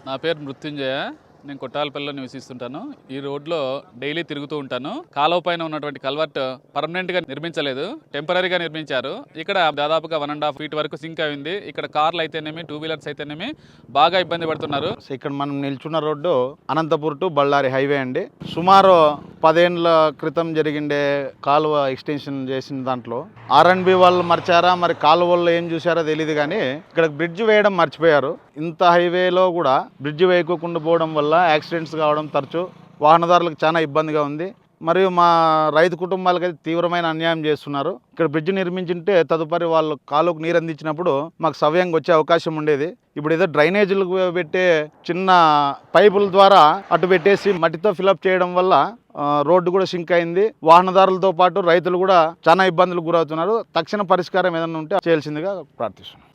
నా పేరు మృత్యుంజయ. నేను కొట్టాలపల్లిలో నివసిస్తుంటాను. ఈ రోడ్లో డైలీ తిరుగుతూ ఉంటాను. కాలువ పైన ఉన్నటువంటి కల్వర్ట్ పర్మనెంట్గా నిర్మించలేదు, టెంపరీగా నిర్మించారు. ఇక్కడ దాదాపుగా 1.5 feet వరకు సింక్ అయింది. ఇక్కడ కార్లు అయితేనేమి, 2 wheelers అయితేనేమి బాగా ఇబ్బంది పడుతున్నారు. ఇక్కడ మనం నిల్చున్న road Anantapur to Ballari highway అండి. సుమారు 10 ఏళ్ళ క్రితం జరిగిండే కాలువ ఎక్స్టెన్షన్ చేసిన దాంట్లో R&B వాళ్ళు మర్చారా మరి కాలువ వాళ్ళు ఏం చూసారో తెలియదు, కానీ ఇక్కడ బ్రిడ్జ్ వేయడం మర్చిపోయారు. ఇంత హైవేలో కూడా బ్రిడ్జ్ వేయకుండా పోవడం వల్ల యాక్సిడెంట్స్ కావడం తరచు వాహనదారులకు చాలా ఇబ్బందిగా ఉంది. మరియు మా రైతు కుటుంబాలకైతే తీవ్రమైన అన్యాయం చేస్తున్నారు. ఇక్కడ బ్రిడ్జ్ నిర్మించుంటే తదుపరి వాళ్ళు కాలువకు నీరు అందించినప్పుడు మాకు సవ్యంగా వచ్చే అవకాశం ఉండేది. ఇప్పుడు ఏదో డ్రైనేజీలకు పెట్టే చిన్న పైపుల ద్వారా అటు పెట్టేసి మట్టితో ఫిలప్ చేయడం వల్ల రోడ్డు కూడా సింక్ అయింది. వాహనదారులతో పాటు రైతులు కూడా చాలా ఇబ్బందులకు గురవుతున్నారు. తక్షణ పరిష్కారం ఏదైనా ఉంటే చేయాల్సిందిగా ప్రార్థిస్తున్నాను.